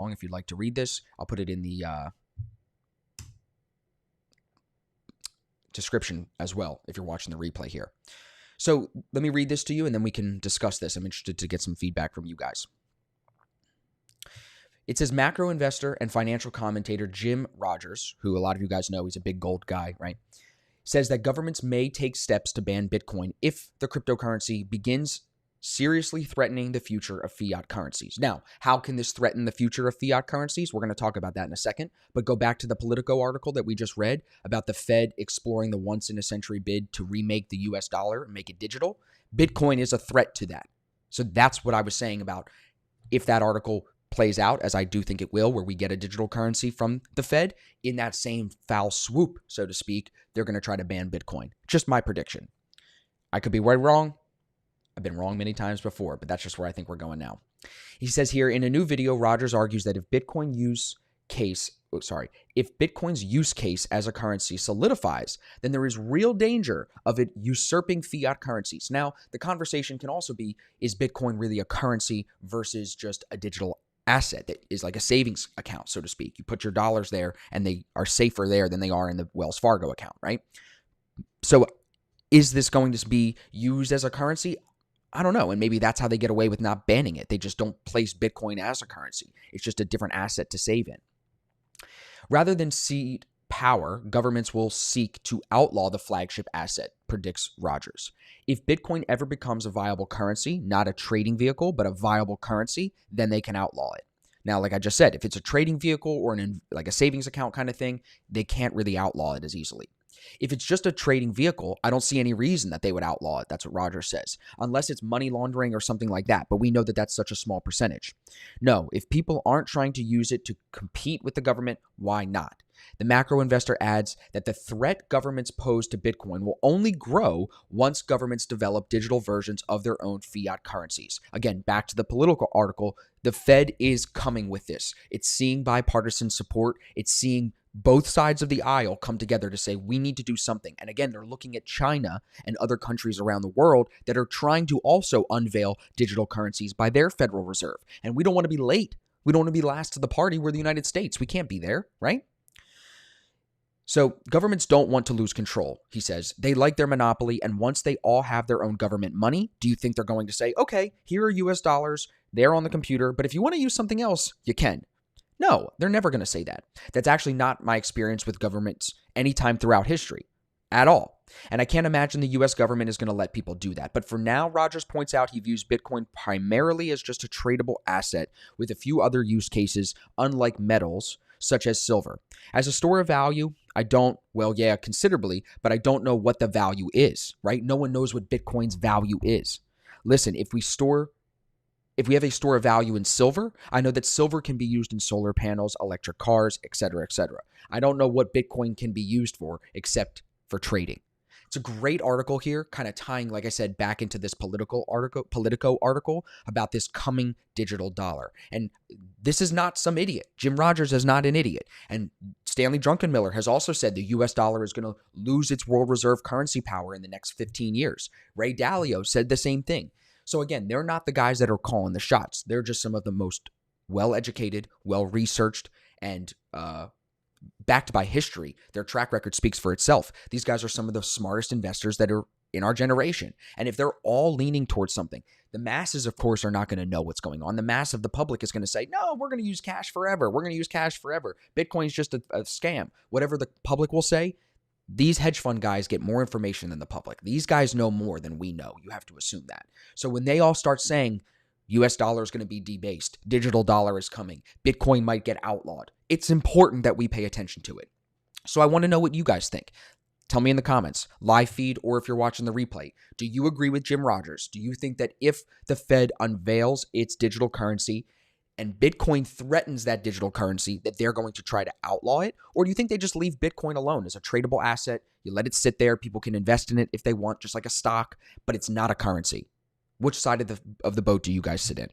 long. If you'd like to read this, I'll put it in the description as well if you're watching the replay here. So let me read this to you and then we can discuss this. I'm interested to get some feedback from you guys. It says macro investor and financial commentator Jim Rogers, who a lot of you guys know, he's a big gold guy, right? Says that governments may take steps to ban Bitcoin if the cryptocurrency begins seriously threatening the future of fiat currencies. Now, how can this threaten the future of fiat currencies? We're going to talk about that in a second, but go back to the Politico article that we just read about the Fed exploring the once-in-a-century bid to remake the US dollar and make it digital. Bitcoin is a threat to that. So that's what I was saying about if that article plays out, as I do think it will, where we get a digital currency from the Fed, in that same foul swoop, so to speak, they're going to try to ban Bitcoin. Just my prediction. I could be way wrong. I've been wrong many times before, but that's just where I think we're going now. He says here, in a new video, Rogers argues that if Bitcoin's use case as a currency solidifies, then there is real danger of it usurping fiat currencies. Now, the conversation can also be, is Bitcoin really a currency versus just a digital asset that is like a savings account, so to speak? You put your dollars there and they are safer there than they are in the Wells Fargo account, right? So is this going to be used as a currency? I don't know. And maybe that's how they get away with not banning it. They just don't place Bitcoin as a currency. It's just a different asset to save in. Rather than cede power, governments will seek to outlaw the flagship asset, predicts Rogers. If Bitcoin ever becomes a viable currency, not a trading vehicle, but a viable currency, then they can outlaw it. Now, like I just said, if it's a trading vehicle or like a savings account kind of thing, they can't really outlaw it as easily. If it's just a trading vehicle, I don't see any reason that they would outlaw it. That's what Rogers says, unless it's money laundering or something like that. But we know that that's such a small percentage. No, if people aren't trying to use it to compete with the government, why not? The macro investor adds that the threat governments pose to Bitcoin will only grow once governments develop digital versions of their own fiat currencies. Again, back to the Politico article, the Fed is coming with this. It's seeing bipartisan support. It's seeing both sides of the aisle come together to say we need to do something. And again, they're looking at China and other countries around the world that are trying to also unveil digital currencies by their Federal Reserve. And we don't want to be late. We don't want to be last to the party. We're the United States. We can't be there, right? So governments don't want to lose control, he says. They like their monopoly, and once they all have their own government money, do you think they're going to say, okay, here are US dollars, they're on the computer, but if you want to use something else, you can? No, they're never going to say that. That's actually not my experience with governments anytime throughout history at all. And I can't imagine the US government is going to let people do that. But for now, Rogers points out he views Bitcoin primarily as just a tradable asset with a few other use cases, unlike metals such as silver. As a store of value, considerably, but I don't know what the value is, right? No one knows what Bitcoin's value is. Listen, if we have a store of value in silver, I know that silver can be used in solar panels, electric cars, etc., etc. I don't know what Bitcoin can be used for except for trading. It's a great article here, kind of tying, like I said, back into this Politico article about this coming digital dollar. And this is not some idiot. Jim Rogers is not an idiot. And Stanley Druckenmiller has also said the US dollar is going to lose its world reserve currency power in the next 15 years. Ray Dalio said the same thing. So again, they're not the guys that are calling the shots. They're just some of the most well-educated, well-researched, and backed by history. Their track record speaks for itself. These guys are some of the smartest investors that are in our generation. And if they're all leaning towards something, the masses, of course, are not going to know what's going on. The mass of the public is going to say, no, we're going to use cash forever. We're going to use cash forever. Bitcoin's just a scam. Whatever the public will say, these hedge fund guys get more information than the public. These guys know more than we know. You have to assume that. So when they all start saying US dollar is going to be debased, digital dollar is coming, Bitcoin might get outlawed, it's important that we pay attention to it. So I want to know what you guys think. Tell me in the comments, live feed, or if you're watching the replay. Do you agree with Jim Rogers? Do you think that if the Fed unveils its digital currency and Bitcoin threatens that digital currency, that they're going to try to outlaw it? Or do you think they just leave Bitcoin alone as a tradable asset? You let it sit there. People can invest in it if they want, just like a stock, but it's not a currency. Which side of the boat do you guys sit in?